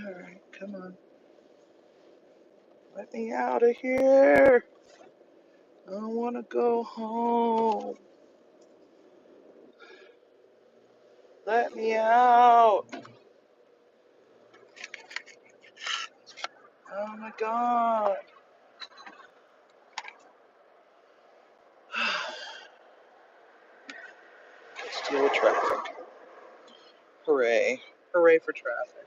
Alright, come on. Let me out of here. I want to go home. Let me out. Oh my god. Let's deal with traffic. Hooray. Hooray for traffic.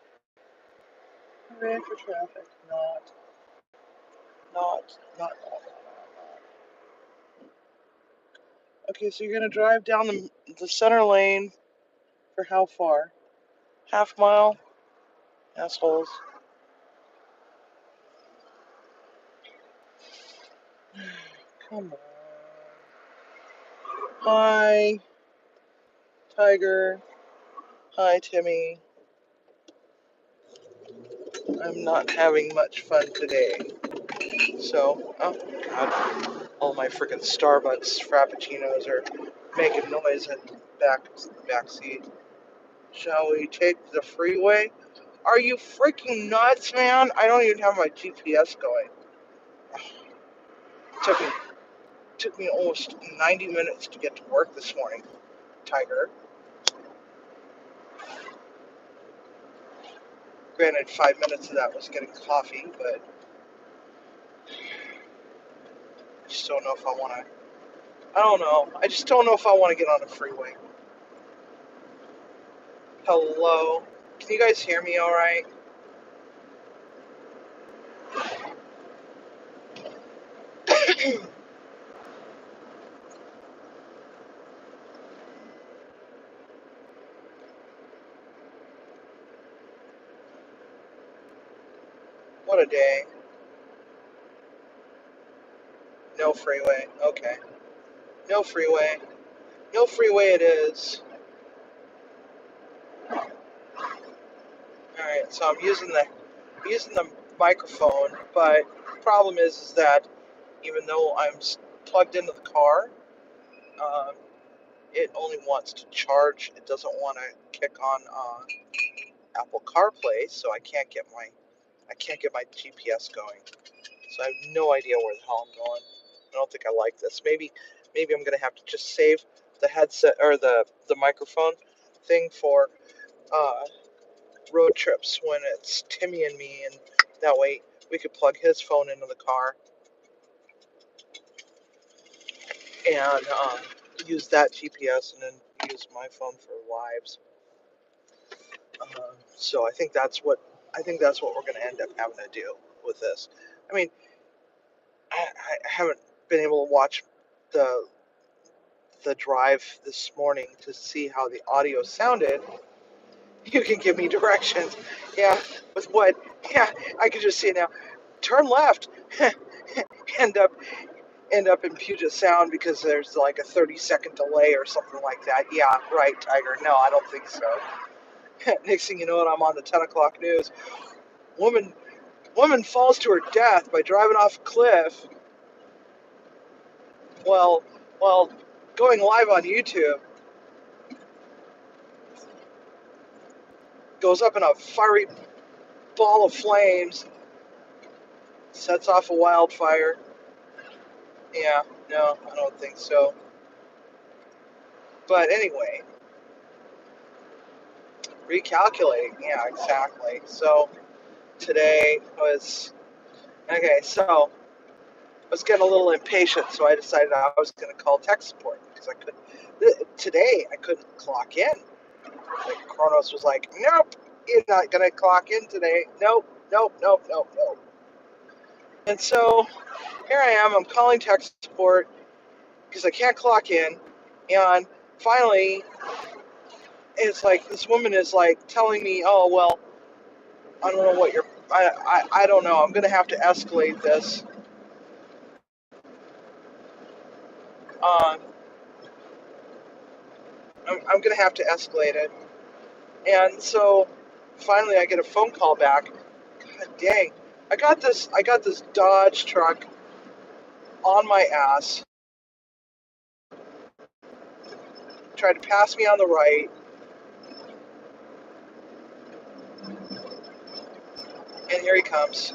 Hooray for traffic. Not. Okay, so you're gonna drive down the center lane for how far? Half mile? Assholes. Come on. Hi, Tiger. Hi, Timmy. I'm not having much fun today. So, oh god, all my freaking Starbucks Frappuccinos are making noise in the back seat. Shall we take the freeway? Are you freaking nuts, man? I don't even have my GPS going. Took me took me almost 90 minutes to get to work this morning, Tiger. Granted, 5 minutes of that was getting coffee, but I just don't know if I want to. I don't know. I just don't know if I want to get on a freeway. Hello? Can you guys hear me all right? What a day. No freeway. Okay. No freeway. No freeway it is. Alright, so I'm using the microphone, but the problem is that even though I'm plugged into the car, um, it only wants to charge. It doesn't want to kick on Apple CarPlay, so I can't get my GPS going. So I have no idea where the hell I'm going. I don't think I like this. Maybe I'm gonna have to just save the headset or the microphone thing for road trips when it's Timmy and me, and that way we could plug his phone into the car and use that GPS and then use my phone for lives. So I think that's what we're going to end up having to do with this. I mean, I haven't been able to watch the drive this morning to see how the audio sounded. You can give me directions. Yeah, with what? Yeah, I can just see it now. Turn left. end up in Puget Sound because there's like a 30-second delay or something like that. Yeah, right, Tiger. No, I don't think so. Next thing you know, I'm on the 10 o'clock news. Woman falls to her death by driving off a cliff. Well, going live on YouTube. Goes up in a fiery ball of flames. Sets off a wildfire. Yeah, no, I don't think so. But anyway, recalculating. Yeah, exactly. So today was okay. So I was getting a little impatient, so I decided I was going to call tech support because I couldn't. Today I couldn't clock in. Like Kronos was like, "Nope, you're not going to clock in today. Nope." And so here I am. I'm calling tech support because I can't clock in, and finally, it's like this woman is like telling me, "Oh well, I don't know what you're. I don't know. I'm going to have to escalate this." Um, I'm going to have to escalate it. And so finally I get a phone call back. God dang. I got this Dodge truck on my ass. Tried to pass me on the right. here he comes.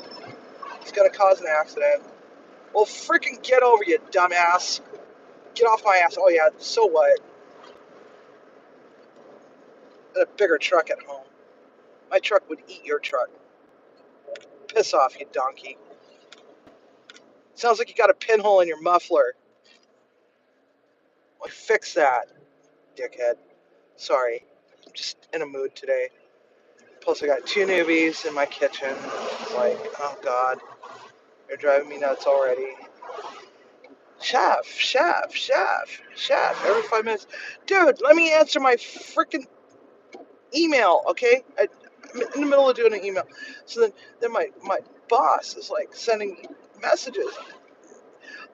He's gonna cause an accident. Well, freaking get over, you dumbass. Get off my ass. Oh yeah, so what? I had a bigger truck at home. My truck would eat your truck. Piss off, you donkey. Sounds like you got a pinhole in your muffler. Well, fix that, dickhead. Sorry. I'm just in a mood today. Plus, I got 2 newbies in my kitchen. It's like, oh God, you're driving me nuts already. Chef, every 5 minutes. Dude, let me answer my freaking email, okay? I'm in the middle of doing an email. So then my boss is like sending messages.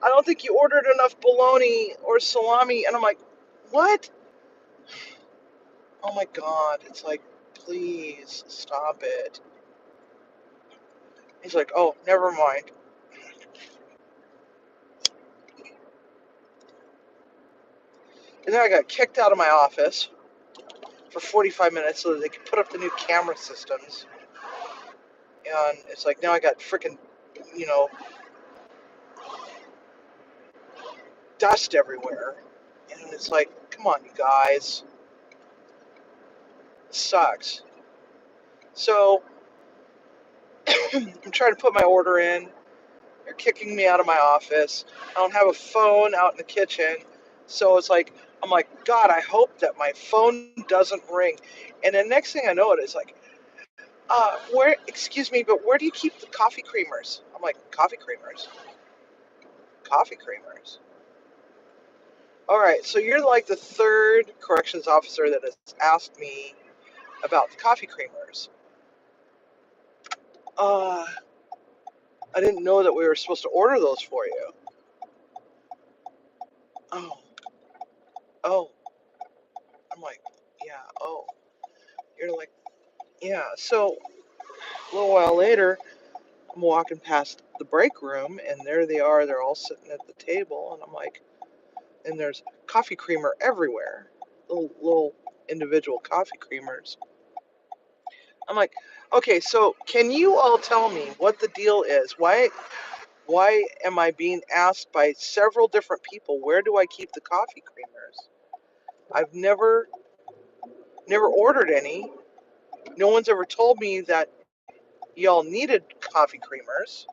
I don't think you ordered enough bologna or salami. And I'm like, what? Oh my God. It's like, please stop it. He's like, oh, never mind. And then I got kicked out of my office for 45 minutes so that they could put up the new camera systems. And it's like, now I got freaking, dust everywhere. And it's like, come on, you guys. It sucks. So I'm trying to put my order in. They're kicking me out of my office. I don't have a phone out in the kitchen. So it's like, I'm like, God, I hope that my phone doesn't ring. And the next thing I know, it's like, excuse me, but where do you keep the coffee creamers? I'm like, coffee creamers? Coffee creamers? All right, so you're like the 3rd corrections officer that has asked me about the coffee creamers. I didn't know that we were supposed to order those for you. Oh, I'm like, yeah, oh. You're like, yeah. So a little while later, I'm walking past the break room, and there they are. They're all sitting at the table, and I'm like, and there's coffee creamer everywhere, little individual coffee creamers. I'm like, okay, so can you all tell me what the deal is? Why am I being asked by several different people, where do I keep the coffee creamers? I've never ordered any. No one's ever told me that y'all needed coffee creamers.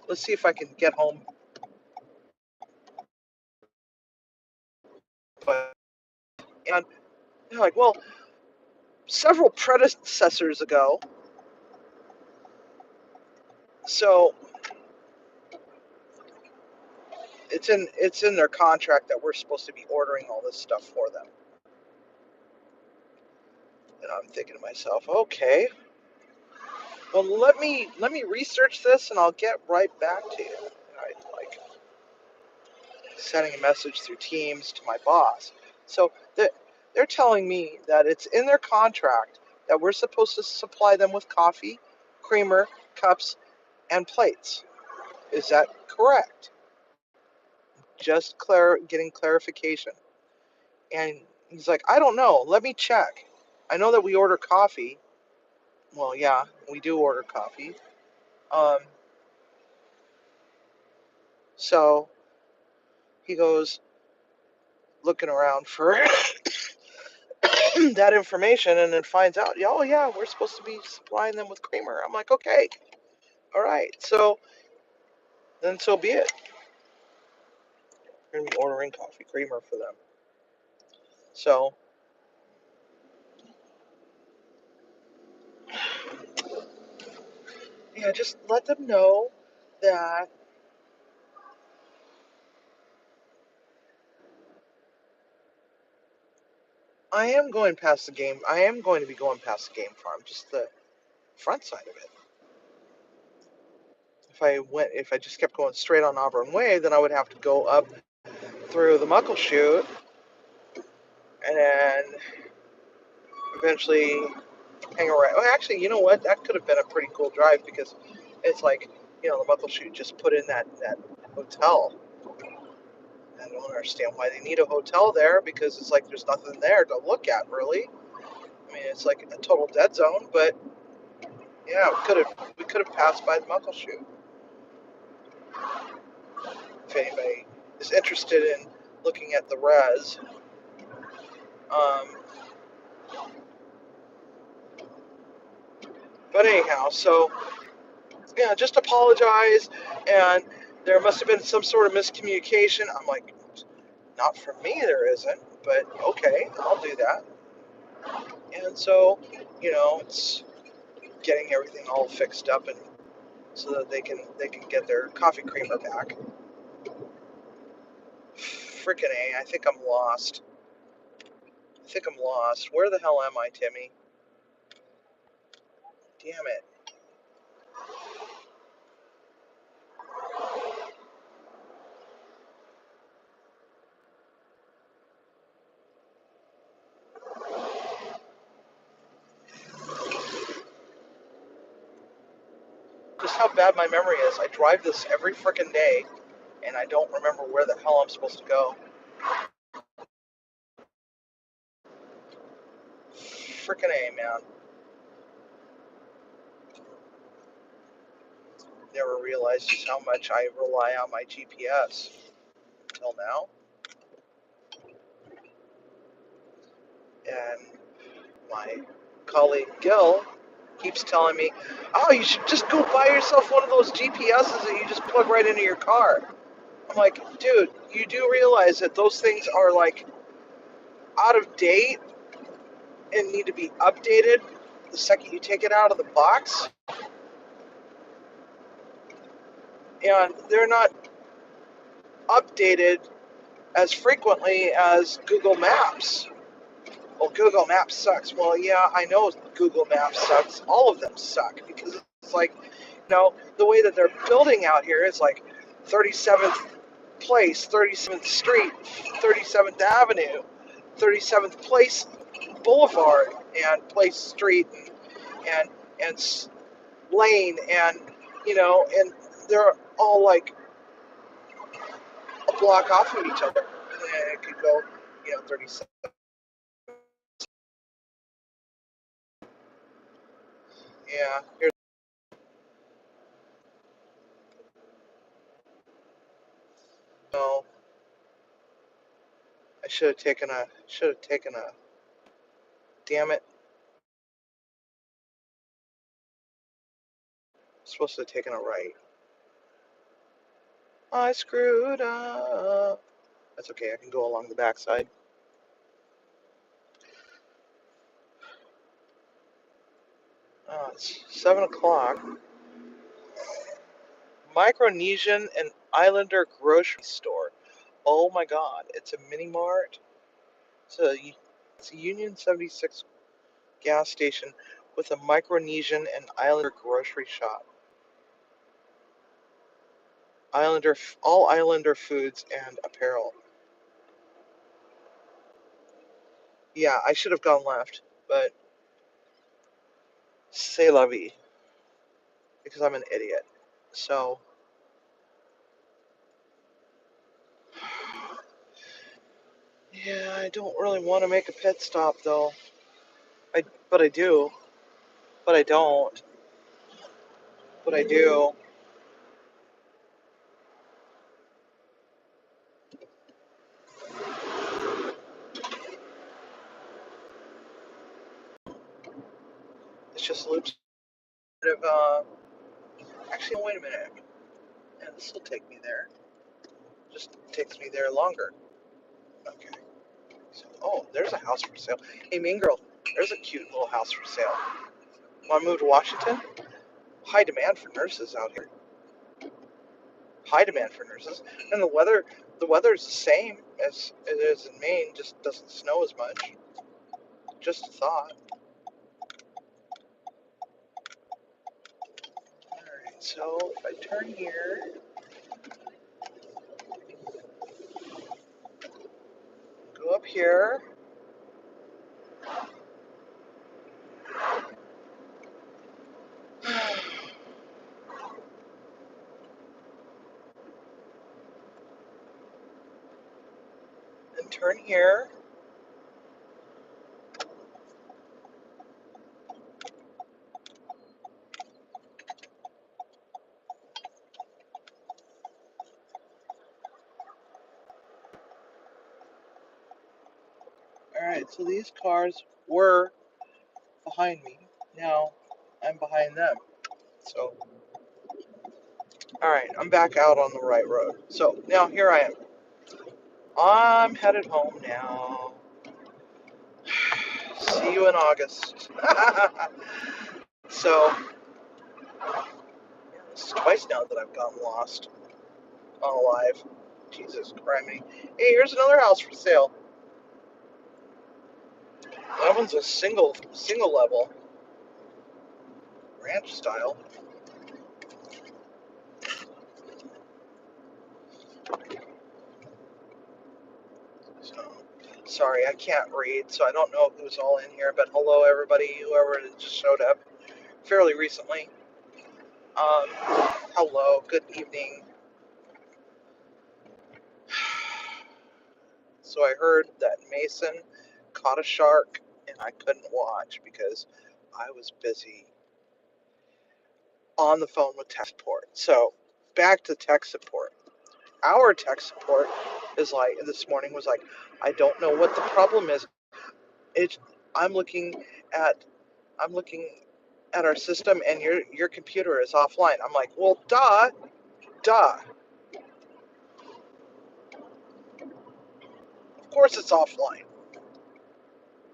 Let's see if I can get home. And they're like, well, several predecessors ago. So it's in their contract that we're supposed to be ordering all this stuff for them. And I'm thinking to myself, okay, well let me research this and I'll get right back to you. And I like sending a message through Teams to my boss. So they're telling me that it's in their contract that we're supposed to supply them with coffee, creamer, cups, and plates. Is that correct? Just getting clarification. And he's like, I don't know. Let me check. I know that we order coffee. Well, yeah, we do order coffee. Um, so he goes looking around for that information and then finds out, oh, yeah, we're supposed to be supplying them with creamer. I'm like, okay, all right. So then so be it. We're going to be ordering coffee creamer for them. So yeah, just let them know that I am going past the game. I am going to be going past the game farm, just the front side of it. If I just kept going straight on Auburn Way, then I would have to go up through the Muckleshoot and then eventually hang around. Well, actually, you know what? That could have been a pretty cool drive because it's like, the Muckleshoot just put in that hotel. I don't understand why they need a hotel there because it's like there's nothing there to look at, really. I mean, it's like a total dead zone, but, Yeah, we could have passed by the Muckleshoot. If anybody is interested in looking at the res. Um, but anyhow, so yeah, just apologize. And there must have been some sort of miscommunication. I'm like, not from me, there isn't. But okay, I'll do that. And so, it's getting everything all fixed up and so that they can get their coffee creamer back. Frickin' A, I think I'm lost. Where the hell am I, Timmy? Damn it. Just how bad my memory is. I drive this every frickin' day, and I don't remember where the hell I'm supposed to go. Frickin' A, man. Never realized just how much I rely on my GPS until now. And my colleague Gil keeps telling me, oh, you should just go buy yourself one of those GPSs that you just plug right into your car. I'm like, dude, you do realize that those things are like out of date and need to be updated the second you take it out of the box? And they're not updated as frequently as Google Maps. Well, Google Maps sucks. Well, yeah, I know Google Maps sucks. All of them suck because it's like, the way that they're building out here is like 37th Place, 37th Street, 37th Avenue, 37th Place Boulevard, and Place Street, and and Lane, and and they're all like a block off of each other. And it could go, 37. Yeah, here's. No, I should have taken a. Damn it! I'm supposed to have taken a right. I screwed up. That's okay. I can go along the backside. It's 7 o'clock. Micronesian and Islander grocery store. Oh my God! It's a mini mart. It's a Union 76 gas station with a Micronesian and Islander grocery shop. All Islander foods and apparel. Yeah, I should have gone left, but c'est la vie, because I'm an idiot. So, yeah, I don't really want to make a pit stop though. But I do. But I don't. But I do. It's just loops of actually, wait a minute. And this will take me there. Just takes me there longer. Okay. So, oh, there's a house for sale. Hey, mean girl, there's a cute little house for sale. Want to move to Washington? High demand for nurses out here. High demand for nurses, and the weather's the same as it is in Maine, just doesn't snow as much. Just a thought. All right, so if I turn here, go up here, and turn here, Alright, so these cars were behind me. Now I'm behind them. So, alright, I'm back out on the right road. So now here I am. I'm headed home now. See you in August. So, it's twice now that I've gotten lost unalive. Jesus Christ. Hey, here's another house for sale. That one's a single level ranch style. So, sorry, I can't read, so I don't know who's all in here. But hello, everybody, whoever just showed up fairly recently. Hello, good evening. So I heard that Mason caught a shark, and I couldn't watch because I was busy on the phone with tech support. So back to tech support. Our tech support is like this morning was like, I don't know what the problem is. It's I'm looking at I'm looking at our system and your computer is offline. I'm like, well, duh. Of course it's offline.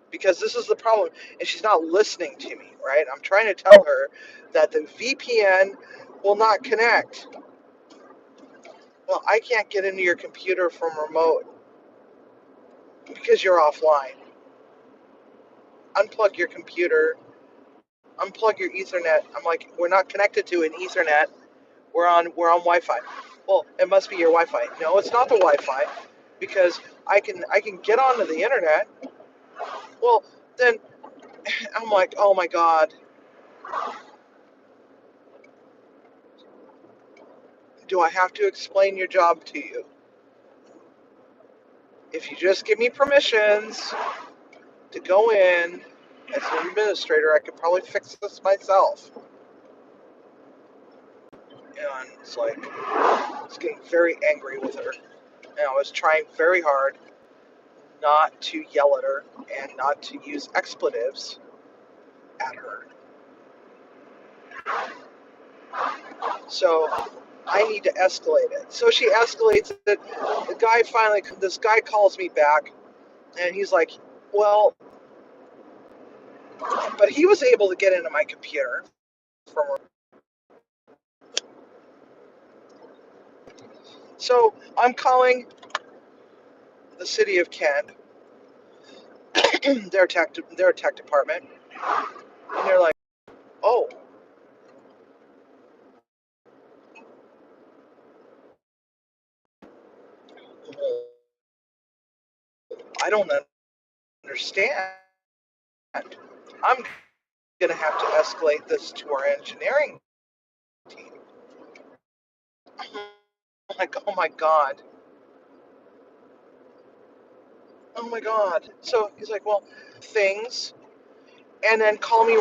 Because this is the problem. And she's not listening to me, right? I'm trying to tell her that the VPN will not connect. Well, I can't get into your computer from remote because you're offline. Unplug your computer, unplug your Ethernet. I'm like, we're not connected to an Ethernet. We're on Wi-Fi. Well, it must be your Wi-Fi. No, it's not the Wi-Fi, because I can get onto the internet. Well, then I'm like, oh my God, do I have to explain your job to you? If you just give me permissions to go in as an administrator, I could probably fix this myself. And it's like, I was getting very angry with her. And I was trying very hard not to yell at her and not to use expletives at her. So I need to escalate it. So she escalates it. This guy calls me back, and he's like, well, but he was able to get into my computer from. So I'm calling the city of Kent, their tech department, and they're like, oh, I don't understand. I'm going to have to escalate this to our engineering team. I'm like, oh my God. Oh my God. So he's like, well, things, and then call me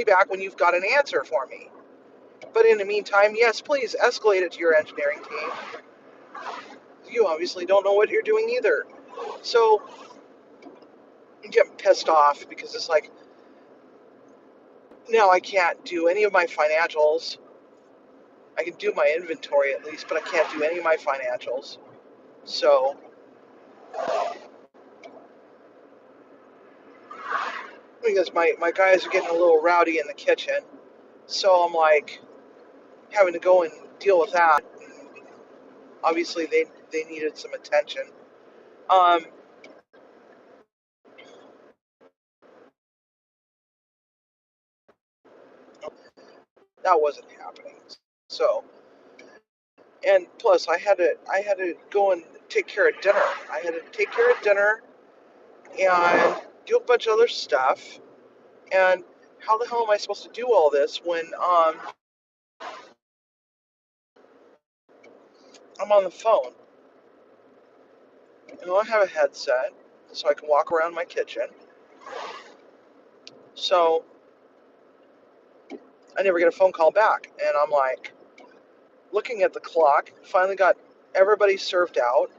back when you've got an answer for me. But in the meantime, yes, please escalate it to your engineering team. You obviously don't know what you're doing either. So I'm getting pissed off because it's like, now I can't do any of my financials. I can do my inventory at least, but I can't do any of my financials. So, because my guys are getting a little rowdy in the kitchen. So I'm like, having to go and deal with that. Obviously, they needed some attention. Um, that wasn't happening. So, and plus, I had to go and take care of dinner. I had to take care of dinner and do a bunch of other stuff. And how the hell am I supposed to do all this when I'm on the phone? And I don't have a headset, so I can walk around my kitchen. So I never get a phone call back, and I'm like looking at the clock. Finally got everybody served out.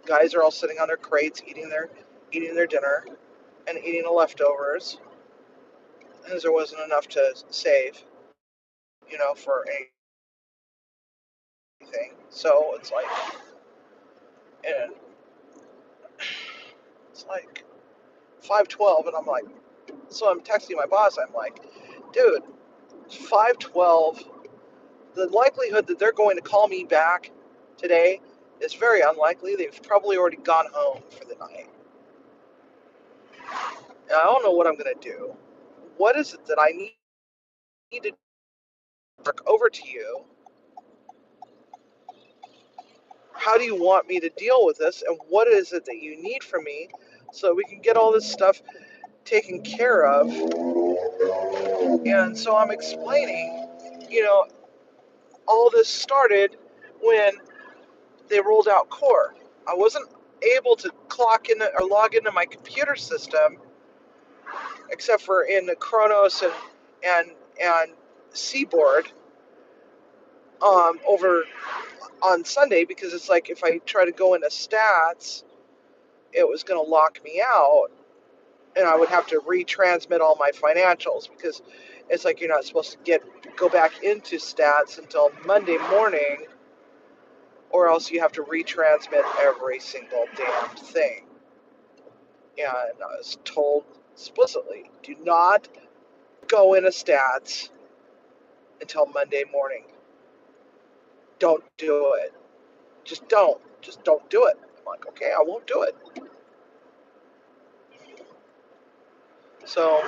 Guys are all sitting on their crates eating their dinner. and eating the leftovers, because there wasn't enough to save, for anything. So and it's like 5:12, and I'm like, so I'm texting my boss. I'm like, dude, it's 5:12. The likelihood that they're going to call me back today is very unlikely. They've probably already gone home for the night. And I don't know what I'm going to do. What is it that I need to work over to you? How do you want me to deal with this? And what is it that you need from me so we can get all this stuff taken care of? And so I'm explaining, all this started when they rolled out Core. I wasn't able to clock in or log into my computer system except for in the Kronos and Seaboard over on Sunday, because it's like if I try to go into stats, it was going to lock me out, and I would have to retransmit all my financials, because it's like you're not supposed to go back into stats until Monday morning, or else you have to retransmit every single damn thing. And I was told explicitly, do not go into stats until Monday morning. Don't do it. Just don't. Just don't do it. I'm like, okay, I won't do it. So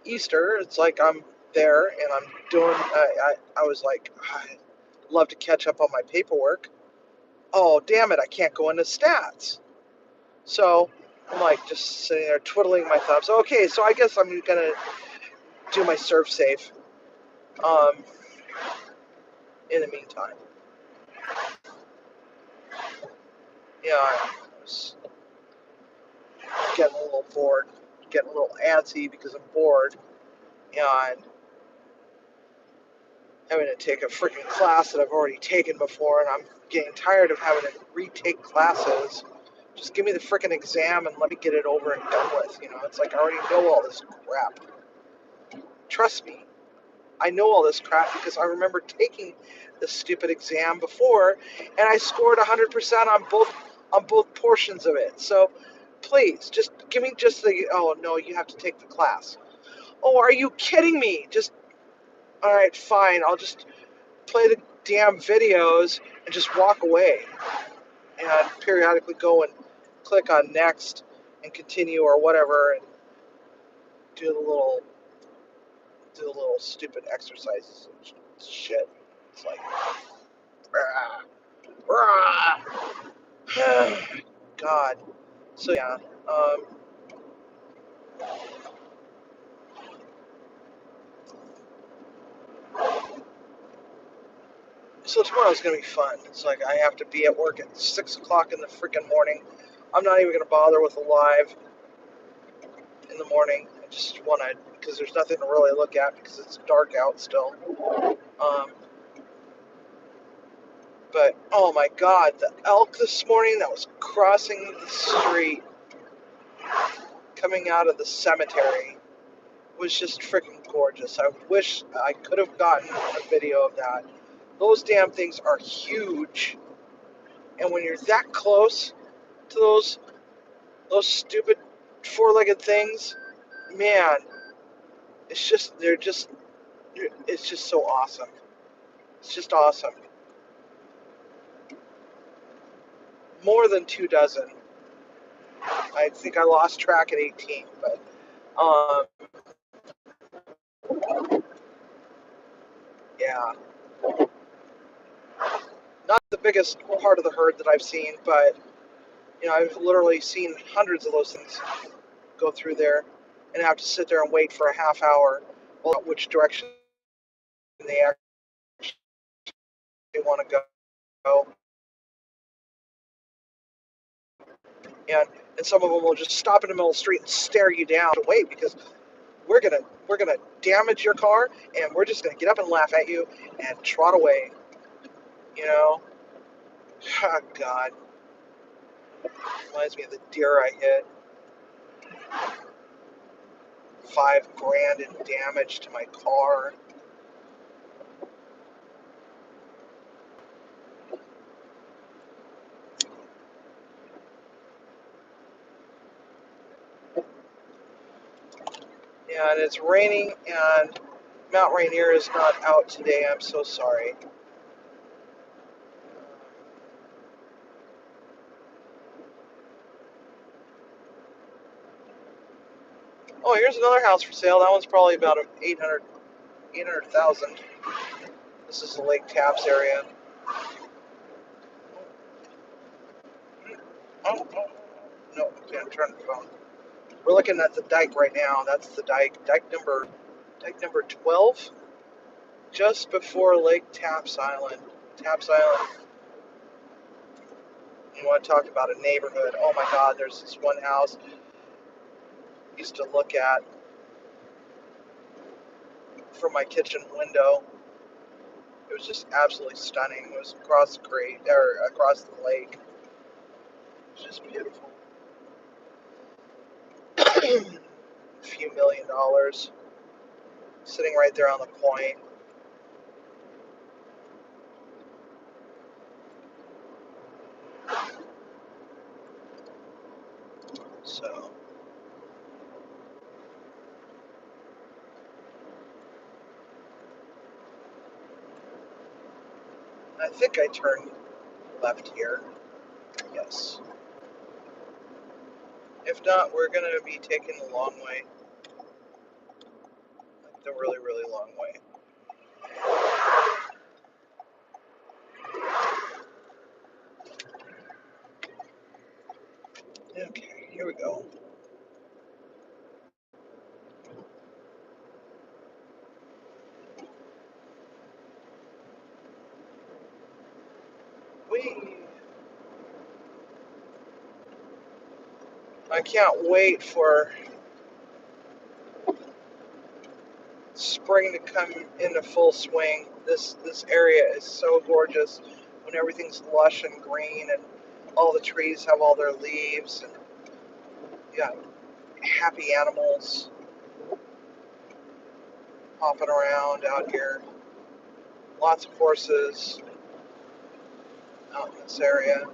Easter, it's like I'm there and I'm doing. I was like, I'd love to catch up on my paperwork. Oh, damn it, I can't go into stats. So I'm like just sitting there twiddling my thumbs. Okay, so I guess I'm gonna do my serve safe. In the meantime, I was getting a little bored, getting a little antsy because I'm bored, and having to take a freaking class that I've already taken before, and I'm getting tired of having to retake classes. Just give me the freaking exam and let me get it over and done with. It's like I already know all this crap. Trust me, I know all this crap because I remember taking this stupid exam before, and I scored 100% on both portions of it. So please, just give me just the. Oh no, you have to take the class. Oh, are you kidding me? Just all right, fine. I'll just play the damn videos and just walk away, and I'd periodically go and click on next and continue or whatever, and do the little stupid exercises and shit. It's like, rah, rah. God. So yeah, so tomorrow's gonna be fun. It's like I have to be at work at 6 o'clock in the freaking morning. I'm not even gonna bother with a live in the morning. I just want to, because there's nothing to really look at because it's dark out still. Um, but oh my God, the elk this morning that was crossing the street coming out of the cemetery was just freaking gorgeous. I wish I could have gotten a video of that. Those damn things are huge, and when you're that close to those stupid four-legged things, man, it's just so awesome. It's just awesome. More than 2 dozen. I think I lost track at 18, but yeah, not the biggest part of the herd that I've seen, but I've literally seen hundreds of those things go through there, and have to sit there and wait for a half hour, which direction they actually want to go, and some of them will just stop in the middle of the street and stare you down to wait, because we're gonna damage your car, and we're just gonna get up and laugh at you and trot away. Oh, God, reminds me of the deer I hit. $5,000 in damage to my car. And it's raining, and Mount Rainier is not out today. I'm so sorry. Oh, here's another house for sale. That one's probably about 800,000. This is the Lake Taps area. Oh, no, can't turn the phone. We're looking at the dike right now. That's the dike number 12, just before Lake Taps Island. Taps Island. You want to talk about a neighborhood? Oh my God, there's this one house I used to look at from my kitchen window. It was just absolutely stunning. It was across the lake. It was just beautiful. A few $1 million sitting right there on the point. So I think I turned left here. Yes. If not, we're going to be taking the long way. Like the really, really long way. Okay, here we go. I can't wait for spring to come into full swing. This area is so gorgeous when everything's lush and green and all the trees have all their leaves and you got happy animals hopping around out here. Lots of horses out in this area.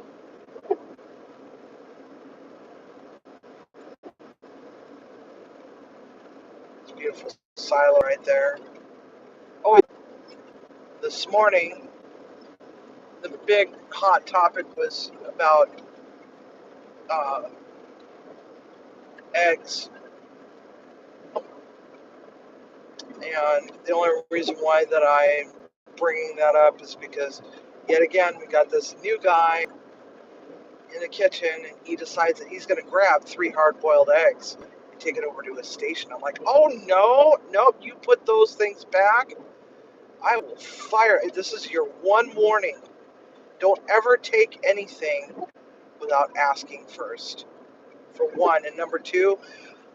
It's a beautiful silo right there. Oh, this morning the big hot topic was about eggs. And the only reason why that I'm bringing that up is because, yet again, we got this new guy in the kitchen, and he decides that he's going to grab 3 hard-boiled eggs and take it over to his station. I'm like, oh no, you put those things back. I will fire. This is your one warning. Don't ever take anything without asking first, for one. And number two,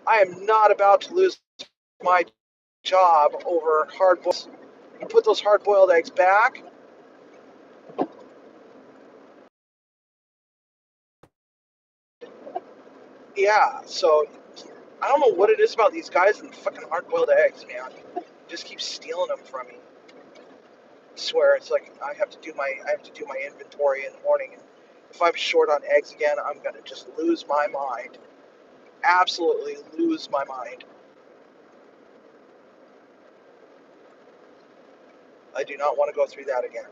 I am not about to lose my job over hard-boiled. You put those hard-boiled eggs back. Yeah, so I don't know what it is about these guys and fucking hard-boiled eggs, man. Just keep stealing them from me. I swear, it's like I have to do my inventory in the morning, and if I'm short on eggs again, I'm gonna just lose my mind. Absolutely lose my mind. I do not want to go through that again.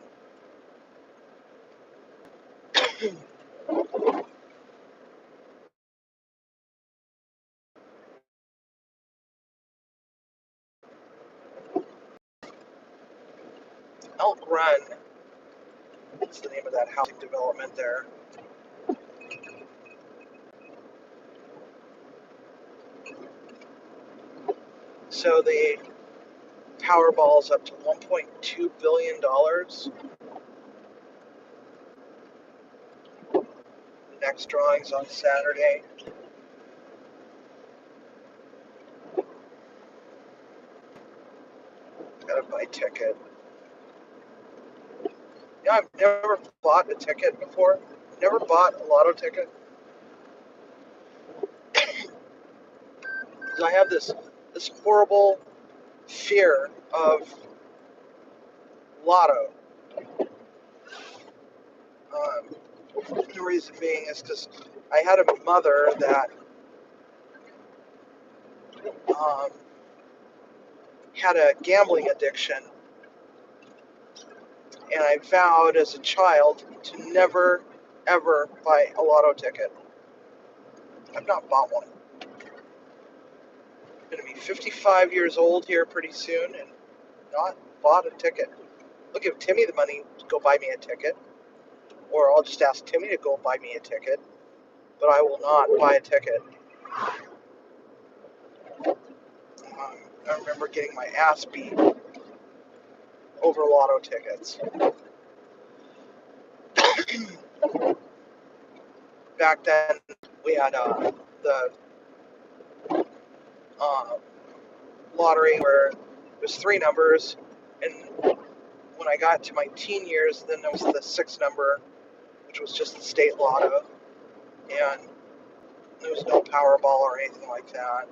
Elk Run. What's the name of that housing development there? So the Powerball's up to $1.2 billion. The next drawing's on Saturday. Gotta buy a ticket. Yeah, I've never bought a ticket before. Never bought a lotto ticket. Because I have this this horrible fear of lotto. The reason being is because I had a mother that um, had a gambling addiction, and I vowed as a child to never, ever buy a lotto ticket. I've not bought one. I'm going to be 55 years old here pretty soon and not bought a ticket. I'll give Timmy the money to go buy me a ticket, or I'll just ask Timmy to go buy me a ticket, but I will not buy a ticket. I remember getting my ass beat over lotto tickets. Back then, we had the uh, lottery where it was 3 numbers, and when I got to my teen years, then there was the 6th number, which was just the state lotto, and there was no Powerball or anything like that.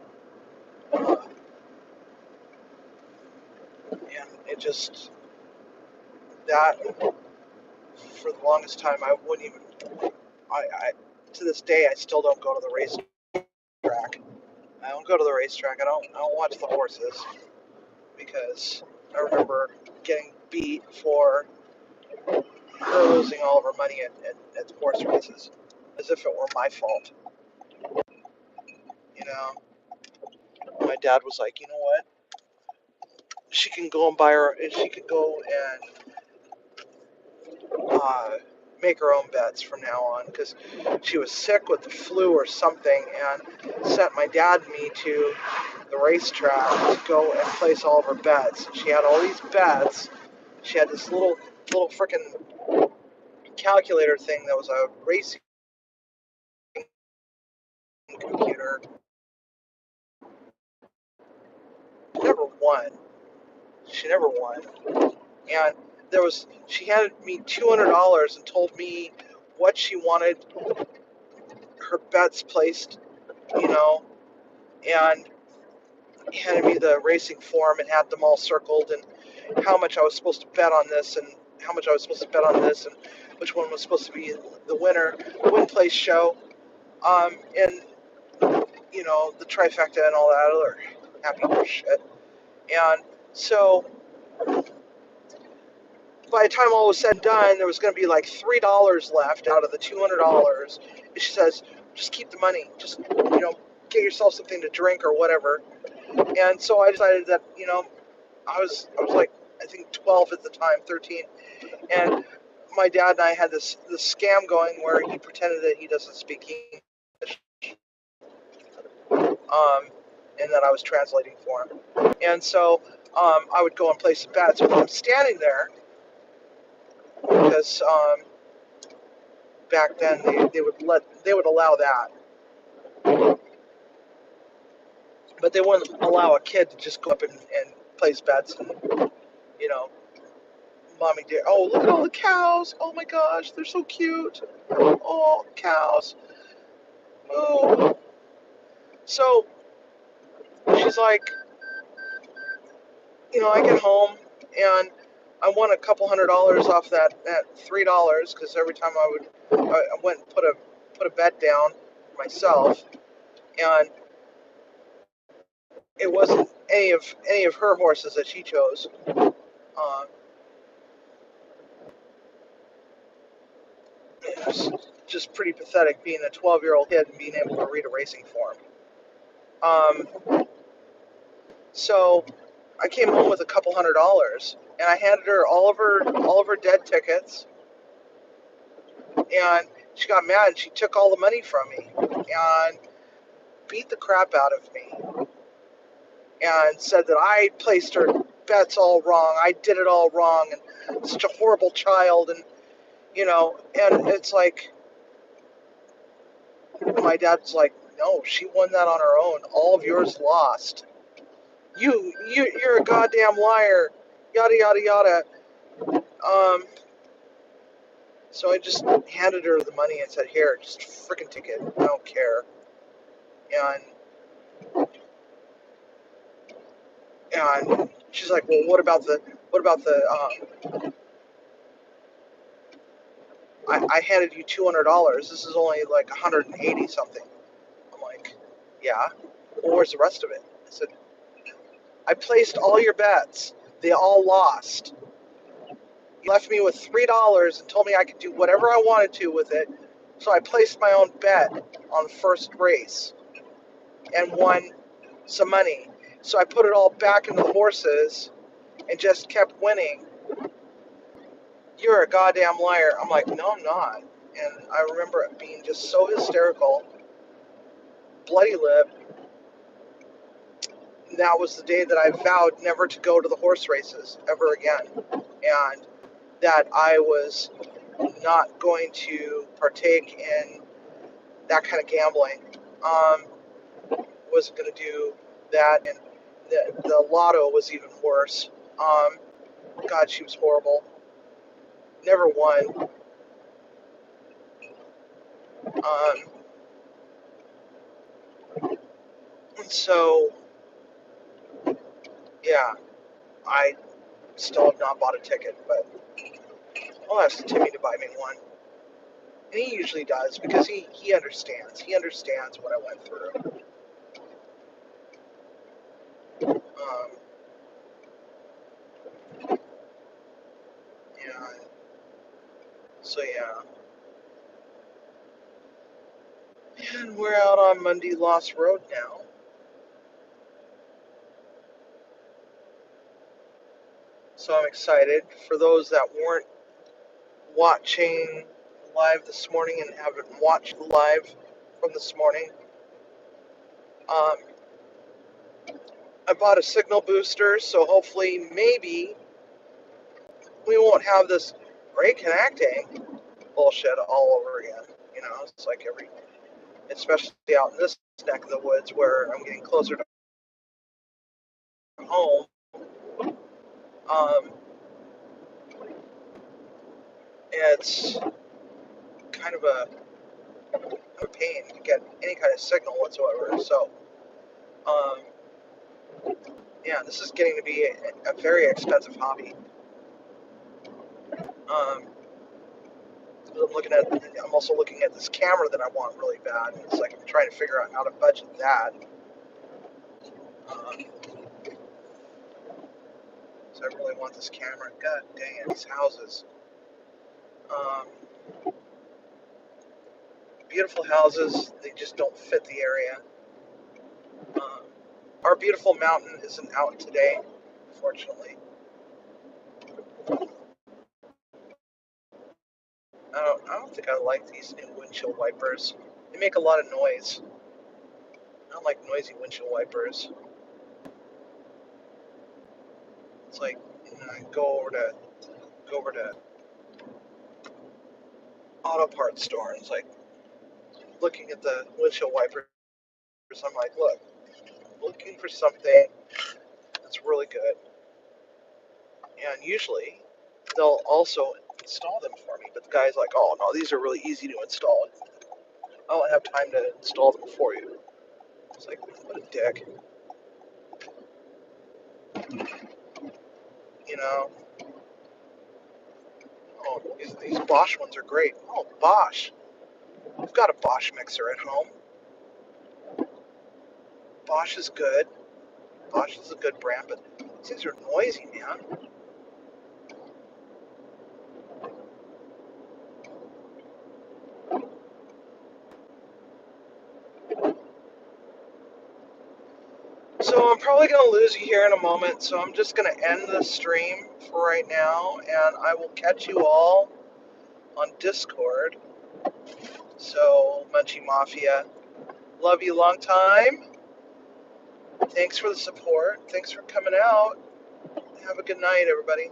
And it just, that, for the longest time, I wouldn't even, to this day, I still don't go to the racetrack. I don't go to the racetrack. I don't watch the horses, because I remember getting beat for her losing all of her money at the horse races, as if it were my fault. You know, my dad was like, you know what? She can go and buy her. She could go and make her own bets from now on, because she was sick with the flu or something, and sent my dad and me to the racetrack to go and place all of her bets. She had all these bets. She had this little freaking calculator thing that was a racing computer. Never won. She never won. And she handed me $200 and told me what she wanted her bets placed, you know, and handed me the racing form and had them all circled, and how much I was supposed to bet on this, and how much I was supposed to bet on this, and which one was supposed to be the winner, win, place, show, and you know, the trifecta and all that other happy shit. And so by the time all was said and done, there was going to be like $3 left out of the $200. And she says, just keep the money. Just, you know, get yourself something to drink or whatever. And so I decided that, you know, I was like, I think 12 at the time, 13. And my dad and I had this scam going where he pretended that he doesn't speak English. And that I was translating for him. And so I would go and place bets. But I'm standing there because back then they would allow that, but they wouldn't allow a kid to just go up and place bets, and you know, mommy dear, oh, look at all the cows, oh my gosh, they're so cute, oh, cows, oh. So she's like, you know, I get home and I won a couple $100 off that $3, because every time I went and put a bet down myself, and it wasn't any of her horses that she chose. It was just pretty pathetic being a 12-year-old kid and being able to read a racing form. So I came home with a couple $100, and I handed her all of her dead tickets, and she got mad and she took all the money from me and beat the crap out of me and said that I placed her bets all wrong. I did it all wrong, and such a horrible child, and you know, and it's like, my dad's like, no, she won that on her own. All of yours lost. You're a goddamn liar. Yada yada yada. Um, so I just handed her the money and said, here, just freaking take it. I don't care. And And she's like, well, what about the I handed you $200. This is only like 180 something. I'm like, yeah. Well, where's the rest of it? I said, I placed all your bets. They all lost. You left me with $3 and told me I could do whatever I wanted to with it. So I placed my own bet on the first race and won some money. So I put it all back into the horses and just kept winning. You're a goddamn liar. I'm like, no, I'm not. And I remember it being just so hysterical, bloody lip. And that was the day that I vowed never to go to the horse races ever again. And that I was not going to partake in that kind of gambling. Wasn't going to do that. And the lotto was even worse. God, she was horrible. Never won. And so, yeah, I still have not bought a ticket, but I'll ask Timmy to buy me one. And he usually does because he understands. He understands what I went through. Yeah. So, yeah. And we're out on Mundy Lost Road now. So I'm excited. For those that weren't watching live this morning and haven't watched live from this morning, I bought a signal booster, so hopefully maybe we won't have this reconnecting bullshit all over again. You know, it's like especially out in this neck of the woods where I'm getting closer to home. It's kind of a pain to get any kind of signal whatsoever. So, yeah, this is getting to be a very expensive hobby. I'm also looking at this camera that I want really bad. It's like I'm trying to figure out how to budget that. So I really want this camera. God dang it, these houses. Beautiful houses, they just don't fit the area. Our beautiful mountain isn't out today, fortunately. I don't think I like these new windshield wipers. They make a lot of noise. I don't like noisy windshield wipers. It's like, you know, I go over to auto parts store and it's like looking at the windshield wipers. I'm like, look, I'm looking for something that's really good. And usually they'll also install them for me. But the guy's like, oh no, these are really easy to install. I don't have time to install them for you. It's like, what a dick. You know? Oh, these Bosch ones are great. Oh, Bosch. I've got a Bosch mixer at home. Bosch is good. Bosch is a good brand, but these things are noisy, man. So I'm probably going to lose you here in a moment, so I'm just going to end the stream for right now, and I will catch you all on Discord. So, Munchie Mafia, love you long time. Thanks for the support. Thanks for coming out. Have a good night, everybody.